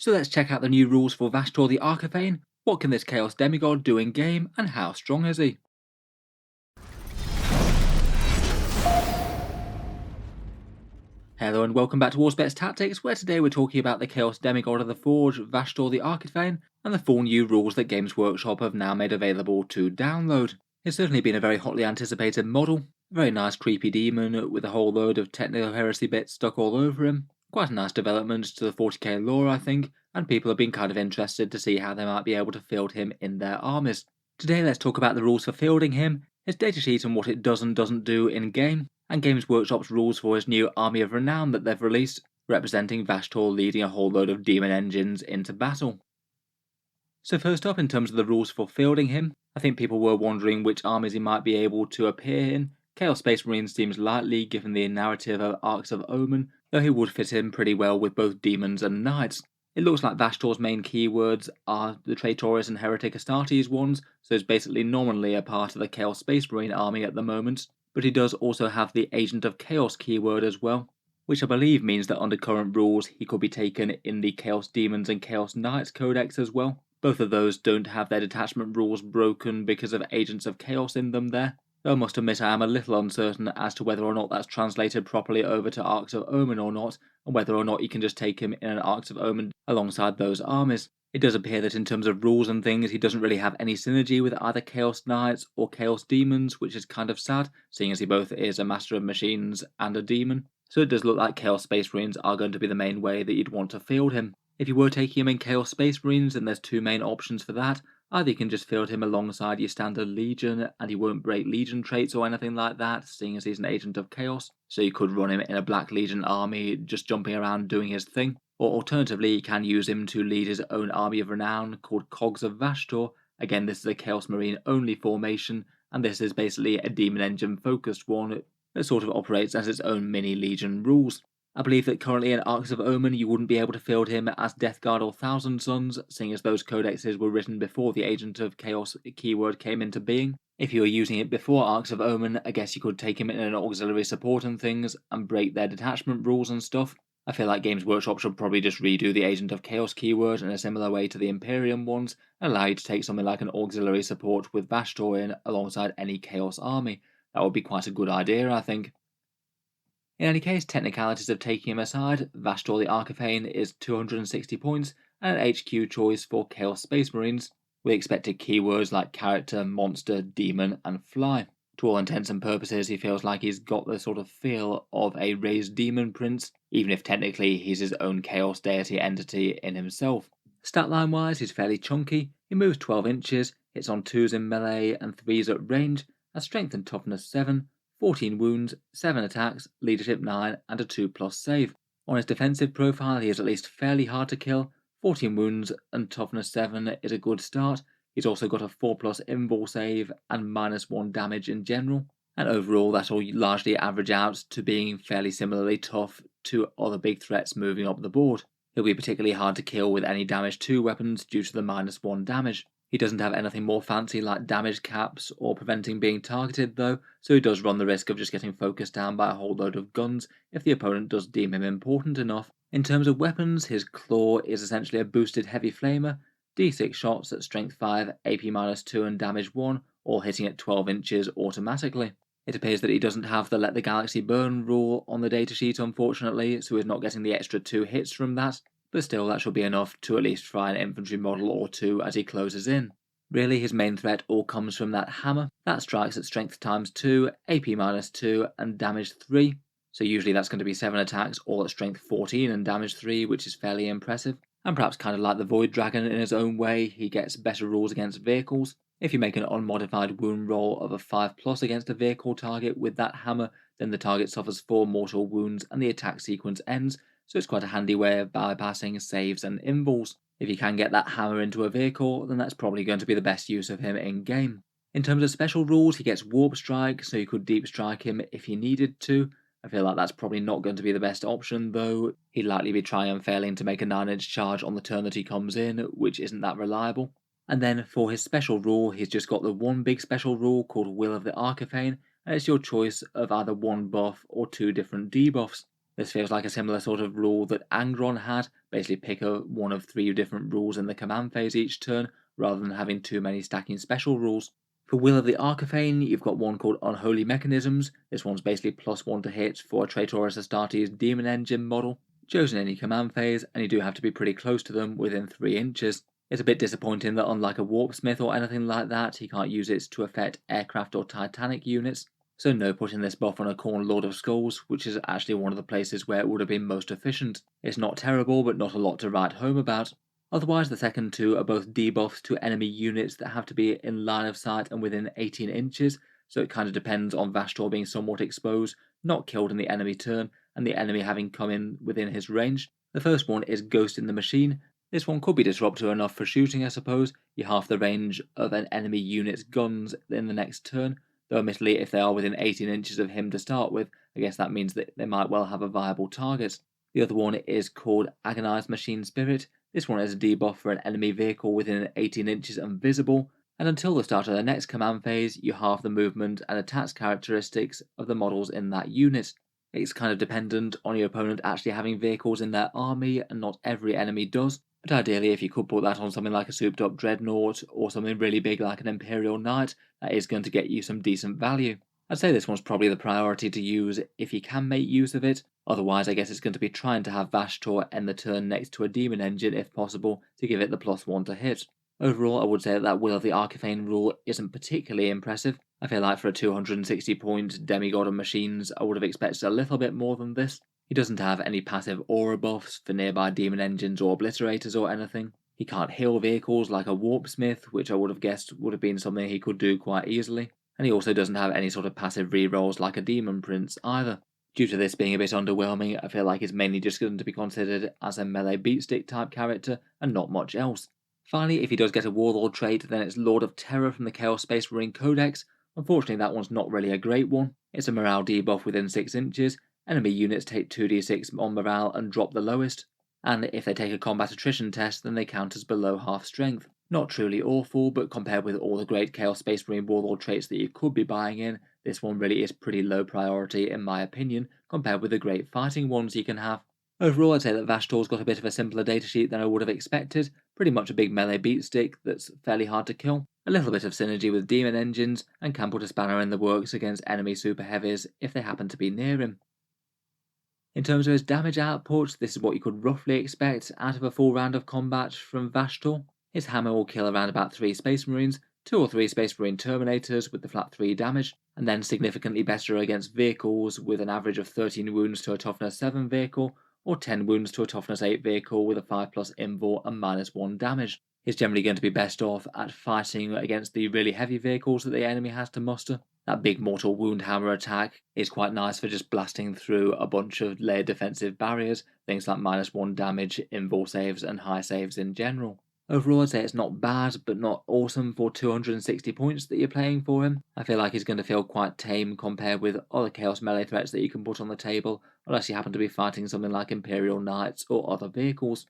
So let's check out the new rules for Vashtorr the Arkifane. What can this Chaos Demigod do in game, and how strong is he? Hello and welcome back to Auspex Tactics, where today we're talking about the Chaos Demigod of the Forge, Vashtorr the Arkifane, and the 4 new rules that Games Workshop have now made available to download. It's certainly been a very hotly anticipated model, a very nice creepy demon with a whole load of technical heresy bits stuck all over him. Quite a nice development to the 40k lore, I think, and people have been kind of interested to see how they might be able to field him in their armies. Today let's talk about the rules for fielding him, his datasheet and what it does and doesn't do in game, and Games Workshop's rules for his new Army of Renown that they've released, representing Vashtorr leading a whole load of demon engines into battle. So first up, in terms of the rules for fielding him, I think people were wondering which armies he might be able to appear in. Chaos Space Marines seems likely given the narrative of Arcs of Omen, though he would fit in pretty well with both demons and knights. It looks like Vashtorr's main keywords are the Traitorous and Heretic Astartes ones, so he's basically nominally a part of the Chaos Space Marine army at the moment, but he does also have the Agent of Chaos keyword as well, which I believe means that under current rules he could be taken in the Chaos Demons and Chaos Knights codex as well. Both of those don't have their detachment rules broken because of Agents of Chaos in them there, though I must admit I am a little uncertain as to whether or not that's translated properly over to Arcs of Omen or not, and whether or not you can just take him in an Arcs of Omen alongside those armies. It does appear that in terms of rules and things, he doesn't really have any synergy with either Chaos Knights or Chaos Demons, which is kind of sad, seeing as he both is a Master of Machines and a Demon. So it does look like Chaos Space Marines are going to be the main way that you'd want to field him. If you were taking him in Chaos Space Marines, then there's 2 main options for that. Either you can just field him alongside your standard Legion, and he won't break Legion traits or anything like that, seeing as he's an Agent of Chaos, so you could run him in a Black Legion army, just jumping around doing his thing. Or alternatively, you can use him to lead his own army of renown called Cogs of Vashtorr. Again, this is a Chaos Marine only formation, and this is basically a Demon Engine focused one that sort of operates as its own mini Legion rules. I believe that currently in Arcs of Omen you wouldn't be able to field him as Death Guard or Thousand Sons, seeing as those codexes were written before the Agent of Chaos keyword came into being. If you were using it before Arcs of Omen, I guess you could take him in an auxiliary support and things, and break their detachment rules and stuff. I feel like Games Workshop should probably just redo the Agent of Chaos keyword in a similar way to the Imperium ones, and allow you to take something like an auxiliary support with Vashtorr in alongside any Chaos army. That would be quite a good idea, I think. In any case, technicalities of taking him aside, Vashtorr the Arkifane is 260 points and an HQ choice for Chaos Space Marines, with expected keywords like character, monster, demon, and fly. To all intents and purposes, he feels like he's got the sort of feel of a raised demon prince, even if technically he's his own chaos deity entity in himself. Statline wise, he's fairly chunky, he moves 12 inches, hits on 2s in melee and 3s at range, has strength and toughness 7, 14 wounds, 7 attacks, leadership 9, and a 2+ save. On his defensive profile, he is at least fairly hard to kill. 14 wounds and toughness 7 is a good start. He's also got a 4+ invul save and -1 damage in general, and overall that'll largely average out to being fairly similarly tough to other big threats moving up the board. He'll be particularly hard to kill with any damage 2 weapons due to the -1 damage. He doesn't have anything more fancy like damage caps or preventing being targeted though, so he does run the risk of just getting focused down by a whole load of guns if the opponent does deem him important enough. In terms of weapons, his claw is essentially a boosted heavy flamer, d6 shots at strength 5, AP -2 and damage 1, all hitting at 12 inches automatically. It appears that he doesn't have the Let the Galaxy Burn rule on the datasheet unfortunately, so he's not getting the extra 2 hits from that, but still that should be enough to at least fry an infantry model or 2 as he closes in. Really, his main threat all comes from that hammer. That strikes at strength ×2, AP -2 and damage 3, so usually that's going to be 7 attacks all at strength 14 and damage 3, which is fairly impressive. And perhaps kind of like the Void Dragon in his own way, he gets better rules against vehicles. If you make an unmodified wound roll of a 5+ against a vehicle target with that hammer, then the target suffers 4 mortal wounds and the attack sequence ends, so it's quite a handy way of bypassing saves and invuls. If you can get that hammer into a vehicle, then that's probably going to be the best use of him in game. In terms of special rules, he gets Warp Strike, so you could Deep Strike him if you needed to. I feel like that's probably not going to be the best option though. He'd likely be trying and failing to make a 9-inch charge on the turn that he comes in, which isn't that reliable. And then for his special rule, he's just got the one big special rule called Will of the Arkifane, and it's your choice of either one buff or 2 different debuffs. This feels like a similar sort of rule that Angron had, basically pick one of 3 different rules in the command phase each turn, rather than having too many stacking special rules. For Will of the Arkifane, you've got one called Unholy Mechanisms. This one's basically +1 to hit for Traitoris Astartes Demon Engine model. Chosen any command phase, and you do have to be pretty close to them, within 3 inches. It's a bit disappointing that unlike a Warpsmith or anything like that, he can't use it to affect aircraft or Titanic units. So no putting this buff on a Khorne Lord of Skulls, which is actually one of the places where it would have been most efficient. It's not terrible, but not a lot to write home about. Otherwise, the second 2 are both debuffs to enemy units that have to be in line of sight and within 18 inches, so it kind of depends on Vashtorr being somewhat exposed, not killed in the enemy turn, and the enemy having come in within his range. The first one is Ghost in the Machine. This one could be disruptive enough for shooting, I suppose. You half the range of an enemy unit's guns in the next turn, though admittedly if they are within 18 inches of him to start with, I guess that means that they might well have a viable target. The other one is called Agonized Machine Spirit. This one is a debuff for an enemy vehicle within 18 inches and visible, and until the start of the next command phase, you halve the movement and attacks characteristics of the models in that unit. It's kind of dependent on your opponent actually having vehicles in their army, and not every enemy does, but ideally if you could put that on something like a souped up Dreadnought, or something really big like an Imperial Knight, that is going to get you some decent value. I'd say this one's probably the priority to use if you can make use of it. Otherwise, I guess it's going to be trying to have Vashtorr end the turn next to a Demon Engine if possible to give it the +1 to hit. Overall, I would say that Will of the Arkifane rule isn't particularly impressive. I feel like for a 260 point demigod of machines, I would have expected a little bit more than this. He doesn't have any passive aura buffs for nearby Demon Engines or Obliterators or anything. He can't heal vehicles like a Warpsmith, which I would have guessed would have been something he could do quite easily. And he also doesn't have any sort of passive rerolls like a Demon Prince either. Due to this being a bit underwhelming, I feel like he's mainly just going to be considered as a melee beatstick type character and not much else. Finally, if he does get a Warlord trait, then it's Lord of Terror from the Chaos Space Marine Codex. Unfortunately, that one's not really a great one. It's a morale debuff within 6 inches. Enemy units take 2d6 on morale and drop the lowest. And if they take a combat attrition test, then they count as below half strength. Not truly awful, but compared with all the great Chaos Space Marine Warlord traits that you could be buying in, this one really is pretty low priority in my opinion, compared with the great fighting ones you can have. Overall, I'd say that Vashtorr's got a bit of a simpler datasheet than I would have expected, pretty much a big melee beatstick that's fairly hard to kill, a little bit of synergy with demon engines, and can put a spanner in the works against enemy super heavies if they happen to be near him. In terms of his damage output, this is what you could roughly expect out of a full round of combat from Vashtorr. His hammer will kill around about 3 Space Marines, 2 or 3 Space Marine Terminators with the flat 3 damage, and then significantly better against vehicles with an average of 13 wounds to a toughness 7 vehicle, or 10 wounds to a toughness 8 vehicle with a 5+ invul and -1 damage. He's generally going to be best off at fighting against the really heavy vehicles that the enemy has to muster. That big mortal wound hammer attack is quite nice for just blasting through a bunch of layered defensive barriers, things like -1 damage, invul saves and high saves in general. Overall, I'd say it's not bad, but not awesome for 260 points that you're playing for him. I feel like he's going to feel quite tame compared with other Chaos melee threats that you can put on the table, unless you happen to be fighting something like Imperial Knights or other vehicles.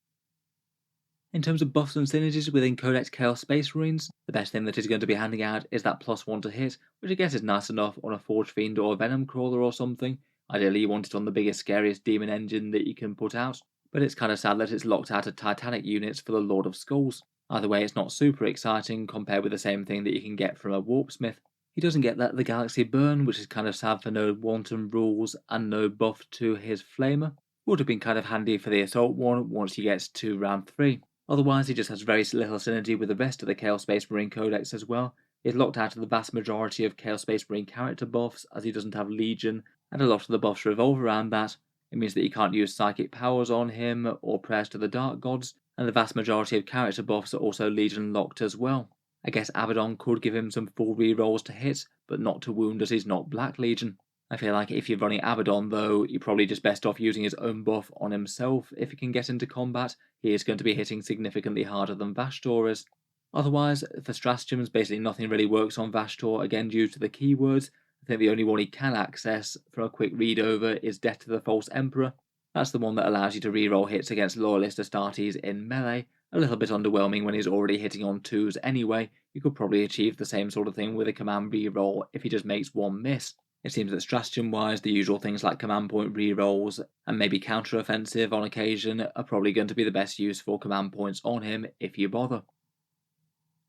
In terms of buffs and synergies within Codex Chaos Space Marines, the best thing that he's going to be handing out is that +1 to hit, which I guess is nice enough on a Forge Fiend or a Venom Crawler or something. Ideally you want it on the biggest, scariest demon engine that you can put out, but it's kind of sad that it's locked out of Titanic units for the Lord of Skulls. Either way, it's not super exciting compared with the same thing that you can get from a Warpsmith. He doesn't get the Galaxy Burn, which is kind of sad for no Wanton rules and no buff to his Flamer. Would have been kind of handy for the Assault one once he gets to round 3. Otherwise, he just has very little synergy with the rest of the Chaos Space Marine Codex as well. He's locked out of the vast majority of Chaos Space Marine character buffs, as he doesn't have Legion, and a lot of the buffs revolve around that. It means that you can't use Psychic Powers on him, or Prayers to the Dark Gods, and the vast majority of character buffs are also Legion locked as well. I guess Abaddon could give him some full rerolls to hit, but not to wound as he's not Black Legion. I feel like if you're running Abaddon though, you're probably just best off using his own buff on himself if he can get into combat. He is going to be hitting significantly harder than Vashtorr is. Otherwise, for stratagems, basically nothing really works on Vashtorr, again due to the keywords. I think the only one he can access for a quick read over is Death to the False Emperor. That's the one that allows you to reroll hits against Loyalist Astartes in melee. A little bit underwhelming when he's already hitting on 2s anyway. You could probably achieve the same sort of thing with a command reroll if he just makes one miss. It seems that stratagem-wise, the usual things like command point rerolls and maybe counter-offensive on occasion are probably going to be the best use for command points on him if you bother.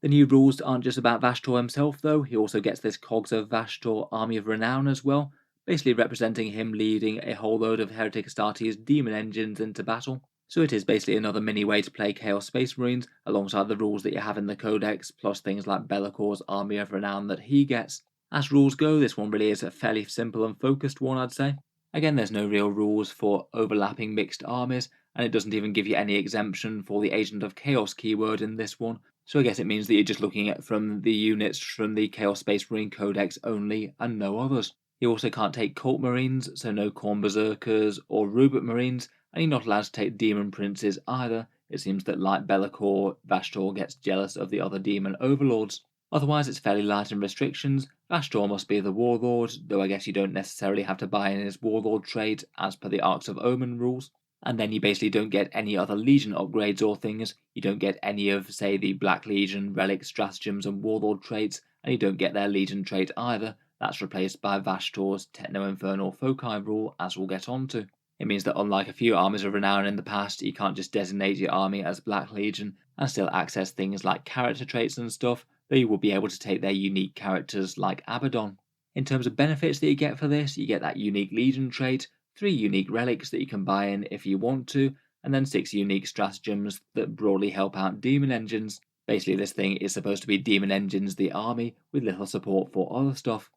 The new rules aren't just about Vashtorr himself though, he also gets this Cogs of Vashtorr Army of Renown as well, basically representing him leading a whole load of Heretic Astartes demon engines into battle. So it is basically another mini way to play Chaos Space Marines alongside the rules that you have in the Codex, plus things like Bellacor's Army of Renown that he gets. As rules go, this one really is a fairly simple and focused one, I'd say. Again, there's no real rules for overlapping mixed armies, and it doesn't even give you any exemption for the Agent of Chaos keyword in this one, so I guess it means that you're just looking at from the units from the Chaos Space Marine Codex only and no others. You also can't take Cult Marines, so no Khorne Berserkers or Rubik Marines, and you're not allowed to take Demon Princes either. It seems that like Be'lakor, Vashtorr gets jealous of the other demon overlords. Otherwise, it's fairly light in restrictions. Vashtorr must be the Warlord, though I guess you don't necessarily have to buy in his Warlord trait as per the Arcs of Omen rules. And then you basically don't get any other Legion upgrades or things. You don't get any of, say, the Black Legion, Relics, Stratagems, and Warlord traits, and you don't get their Legion trait either. That's replaced by Vashtorr's Techinfernal Foci rule, as we'll get onto. It means that unlike a few armies of renown in the past, you can't just designate your army as Black Legion and still access things like character traits and stuff, though you will be able to take their unique characters like Abaddon. In terms of benefits that you get for this, you get that unique Legion trait, 3 unique relics that you can buy in if you want to, and then 6 unique stratagems that broadly help out demon engines. Basically, this thing is supposed to be demon engines the army, with little support for other stuff.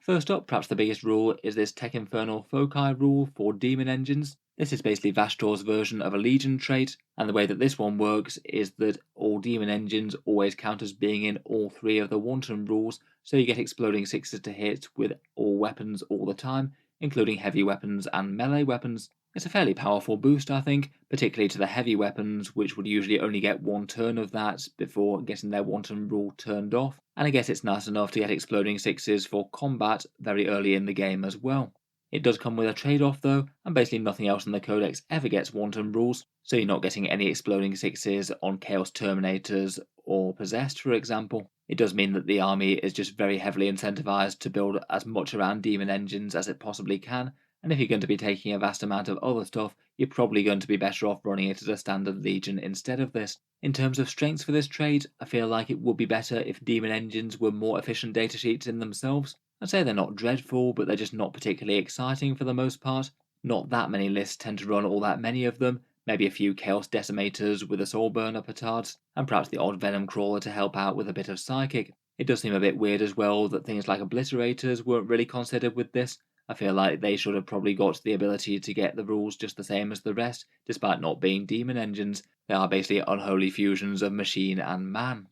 First up, perhaps the biggest rule, is this Techinfernal Foci rule for demon engines. This is basically Vashtorr's version of a Legion trait, and the way that this one works is that all demon engines always count as being in all 3 of the wanton rules, so you get exploding 6s to hit with all weapons all the time, including heavy weapons and melee weapons. It's a fairly powerful boost, I think, particularly to the heavy weapons, which would usually only get 1 turn of that before getting their wanton rule turned off, and I guess it's nice enough to get exploding 6s for combat very early in the game as well. It does come with a trade-off though, and basically nothing else in the Codex ever gets wanton rules, so you're not getting any exploding 6s on Chaos Terminators or Possessed, for example. It does mean that the army is just very heavily incentivized to build as much around demon engines as it possibly can, and if you're going to be taking a vast amount of other stuff, you're probably going to be better off running it as a standard Legion instead of this. In terms of strengths for this trait, I feel like it would be better if demon engines were more efficient datasheets in themselves. I'd say they're not dreadful, but they're just not particularly exciting for the most part. Not that many lists tend to run all that many of them, maybe a few Chaos Decimators with a Soul Burner petards, and perhaps the odd Venom Crawler to help out with a bit of Psychic. It does seem a bit weird as well that things like Obliterators weren't really considered with this. I feel like they should have probably got the ability to get the rules just the same as the rest, despite not being demon engines. They are basically unholy fusions of machine and man.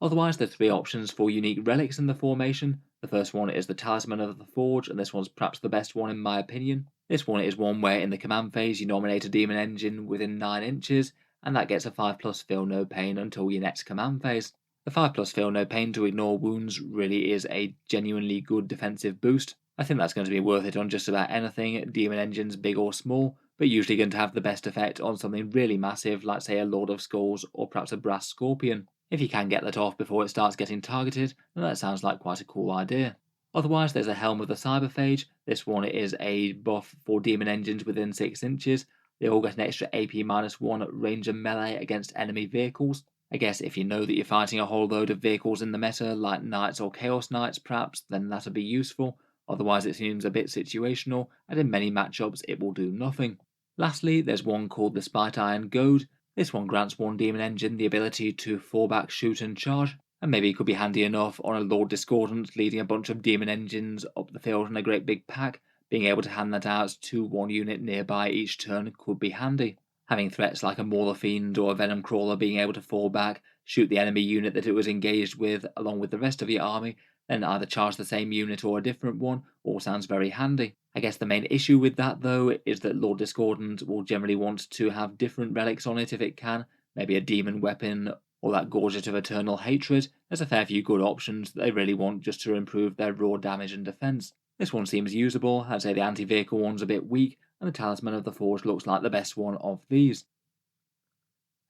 Otherwise, there's 3 options for unique relics in the formation. The first one is the Talisman of the Forge, and this one's perhaps the best one in my opinion. This one is one where in the command phase you nominate a demon engine within 9 inches, and that gets a 5+ feel no pain until your next command phase. The 5+ feel no pain to ignore wounds really is a genuinely good defensive boost. I think that's going to be worth it on just about anything, demon engines big or small, but usually going to have the best effect on something really massive like say a Lord of Skulls or perhaps a Brass Scorpion. If you can get that off before it starts getting targeted, then that sounds like quite a cool idea. Otherwise, there's a Helm of the Cyberphage. This one is a buff for demon engines within 6 inches. They all get an extra AP-1 range and melee against enemy vehicles. I guess if you know that you're fighting a whole load of vehicles in the meta, like Knights or Chaos Knights perhaps, then that'd be useful. Otherwise it seems a bit situational, and in many matchups it will do nothing. Lastly, there's one called the Spite Iron Goad. This one grants one demon engine the ability to fall back, shoot and charge, and maybe it could be handy enough on a Lord Discordant leading a bunch of demon engines up the field in a great big pack. Being able to hand that out to one unit nearby each turn could be handy. Having threats like a Mauler Fiend or a Venom Crawler being able to fall back, shoot the enemy unit that it was engaged with along with the rest of your army, then either charge the same unit or a different one, all sounds very handy. I guess the main issue with that though is that Lord Discordant will generally want to have different relics on it if it can, maybe a demon weapon or that Gorget of Eternal Hatred. There's a fair few good options that they really want just to improve their raw damage and defense. This one seems usable. I'd say the anti-vehicle one's a bit weak, and the Talisman of the Forge looks like the best one of these.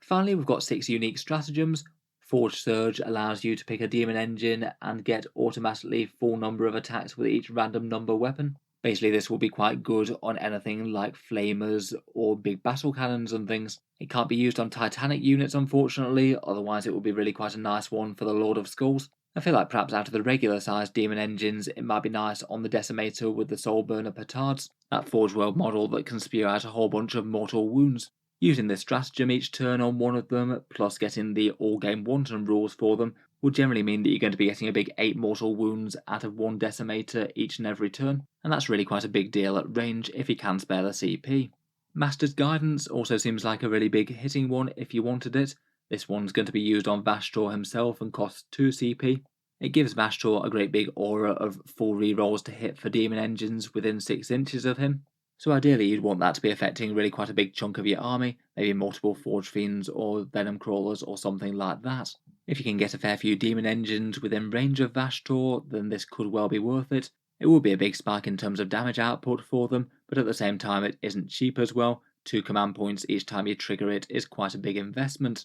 Finally, we've got 6 unique stratagems. Forge Surge allows you to pick a demon engine and get automatically full number of attacks with each random number weapon. Basically, this will be quite good on anything like flamers or big battle cannons and things. It can't be used on Titanic units, unfortunately, otherwise it would be really quite a nice one for the Lord of Skulls. I feel like perhaps out of the regular sized demon engines, it might be nice on the Decimator with the Soul Burner petards, that Forge World model that can spew out a whole bunch of mortal wounds. Using this stratagem each turn on one of them, plus getting the all-game wanton rules for them, will generally mean that you're going to be getting a big 8 mortal wounds out of one Decimator each and every turn, and that's really quite a big deal at range if you can spare the CP. Master's Guidance also seems like a really big hitting one if you wanted it. This one's going to be used on Vashtorr himself and costs 2 CP. It gives Vashtorr a great big aura of full rerolls to hit for demon engines within 6 inches of him. So ideally you'd want that to be affecting really quite a big chunk of your army, maybe multiple Forge Fiends or Venom Crawlers or something like that. If you can get a fair few demon engines within range of Vashtorr, then this could well be worth it. It will be a big spike in terms of damage output for them, but at the same time it isn't cheap as well. 2 command points each time you trigger it is quite a big investment.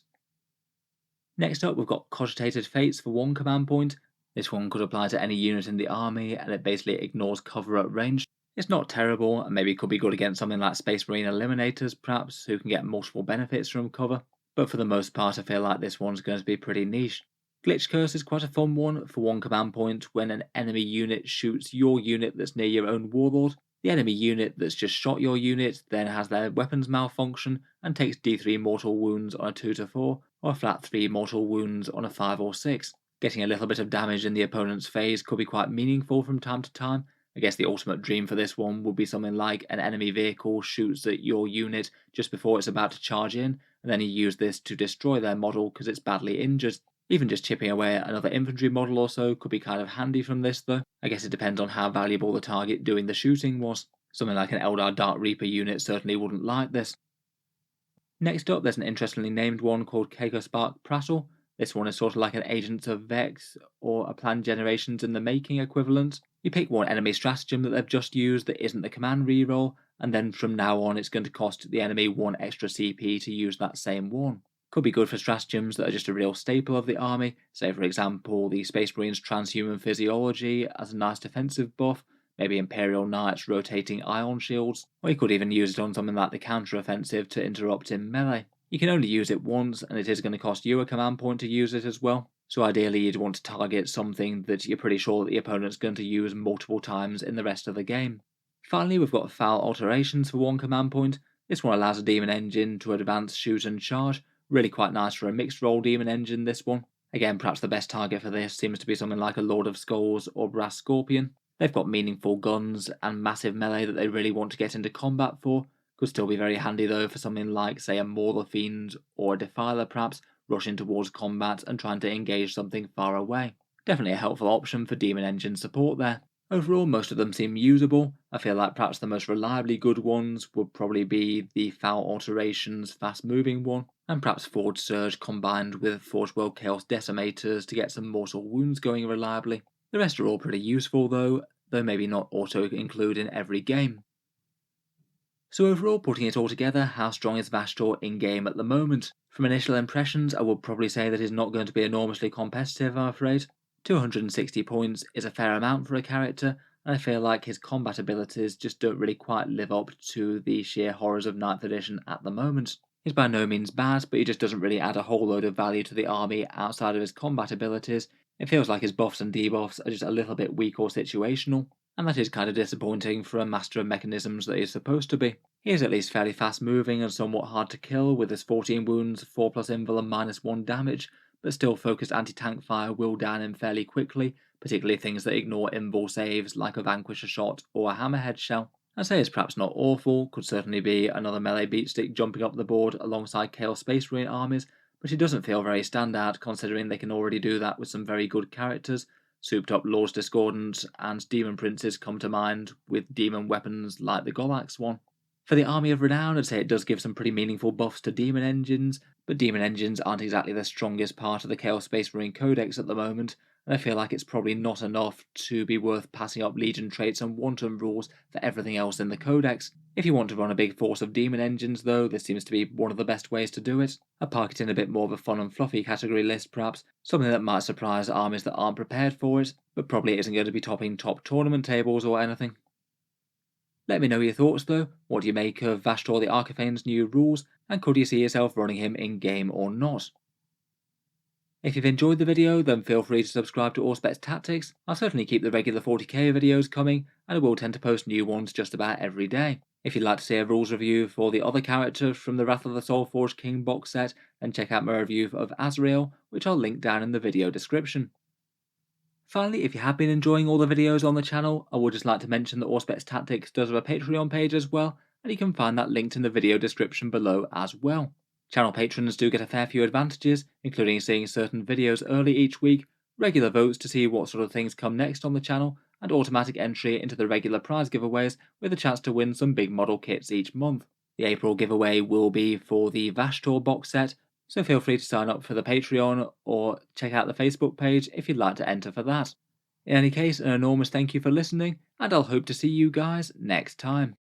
Next up we've got Cogitated Fates for 1 command point. This one could apply to any unit in the army and it basically ignores cover at range. It's not terrible, and maybe could be good against something like Space Marine Eliminators, perhaps, who can get multiple benefits from cover, but for the most part I feel like this one's going to be pretty niche. Glitch Curse is quite a fun one for 1 command point when an enemy unit shoots your unit that's near your own warlord. The enemy unit that's just shot your unit then has their weapons malfunction and takes D3 mortal wounds on a 2-4, or a flat 3 mortal wounds on a 5 or 6. Getting a little bit of damage in the opponent's phase could be quite meaningful from time to time. I guess the ultimate dream for this one would be something like an enemy vehicle shoots at your unit just before it's about to charge in, and then you use this to destroy their model because it's badly injured. Even just chipping away at another infantry model or so could be kind of handy from this though. I guess it depends on how valuable the target doing the shooting was. Something like an Eldar Dark Reaper unit certainly wouldn't like this. Next up there's an interestingly named one called Keiko Spark Prattle. This one is sort of like an Agents of Vex or a Planned Generations in the Making equivalent. You pick one enemy stratagem that they've just used that isn't the command reroll, and then from now on it's going to cost the enemy 1 extra CP to use that same one. Could be good for stratagems that are just a real staple of the army, say for example the Space Marines Transhuman Physiology as a nice defensive buff, maybe Imperial Knights rotating ion shields, or you could even use it on something like the counter-offensive to interrupt in melee. You can only use it once, and it is going to cost you a command point to use it as well, so ideally you'd want to target something that you're pretty sure that the opponent's going to use multiple times in the rest of the game. Finally we've got Foul Alterations for 1 command point. This one allows a demon engine to advance, shoot and charge. Really quite nice for a mixed role demon engine, this one. Again, perhaps the best target for this seems to be something like a Lord of Skulls or Brass Scorpion. They've got meaningful guns and massive melee that they really want to get into combat for. Could still be very handy though for something like, say, a Mauler Fiend or a Defiler perhaps, rushing towards combat and trying to engage something far away. Definitely a helpful option for demon engine support there. Overall, most of them seem usable. I feel like perhaps the most reliably good ones would probably be the Foul Alterations fast moving one, and perhaps Forge Surge combined with Forge World Chaos Decimators to get some mortal wounds going reliably. The rest are all pretty useful though maybe not auto-include in every game. So overall, putting it all together, how strong is Vashtorr in-game at the moment? From initial impressions, I would probably say that he's not going to be enormously competitive, I'm afraid. 260 points is a fair amount for a character, and I feel like his combat abilities just don't really quite live up to the sheer horrors of 9th edition at the moment. He's by no means bad, but he just doesn't really add a whole load of value to the army outside of his combat abilities. It feels like his buffs and debuffs are just a little bit weak or situational, and that is kind of disappointing for a master of mechanisms that he's supposed to be. He is at least fairly fast moving and somewhat hard to kill, with his 14 wounds, 4+ invul and -1 damage, but still focused anti-tank fire will down him fairly quickly, particularly things that ignore invul saves like a Vanquisher shot or a Hammerhead shell. I'd say it's perhaps not awful, could certainly be another melee beatstick jumping up the board alongside Chaos Space Marine armies, but it doesn't feel very standout considering they can already do that with some very good characters. Souped up Lords Discordant and Demon Princes come to mind, with demon weapons like the Golax one. For the Army of Renown, I'd say it does give some pretty meaningful buffs to demon engines, but demon engines aren't exactly the strongest part of the Chaos Space Marine Codex at the moment, and I feel like it's probably not enough to be worth passing up Legion traits and Wanton rules for everything else in the Codex. If you want to run a big force of demon engines though, this seems to be one of the best ways to do it. I'd park it in a bit more of a fun and fluffy category list perhaps, something that might surprise armies that aren't prepared for it, but probably isn't going to be topping top tournament tables or anything. Let me know your thoughts though. What do you make of Vashtorr the Arkifane's new rules, and could you see yourself running him in game or not? If you've enjoyed the video, then feel free to subscribe to Auspex Tactics. I'll certainly keep the regular 40k videos coming, and I will tend to post new ones just about every day. If you'd like to see a rules review for the other characters from the Wrath of the Soulforged King box set, then check out my review of Azrael, which I'll link down in the video description. Finally, if you have been enjoying all the videos on the channel, I would just like to mention that Auspex Tactics does have a Patreon page as well, and you can find that linked in the video description below as well. Channel patrons do get a fair few advantages, including seeing certain videos early each week, regular votes to see what sort of things come next on the channel, and automatic entry into the regular prize giveaways with a chance to win some big model kits each month. The April giveaway will be for the Vashtorr box set, so feel free to sign up for the Patreon or check out the Facebook page if you'd like to enter for that. In any case, an enormous thank you for listening, and I'll hope to see you guys next time.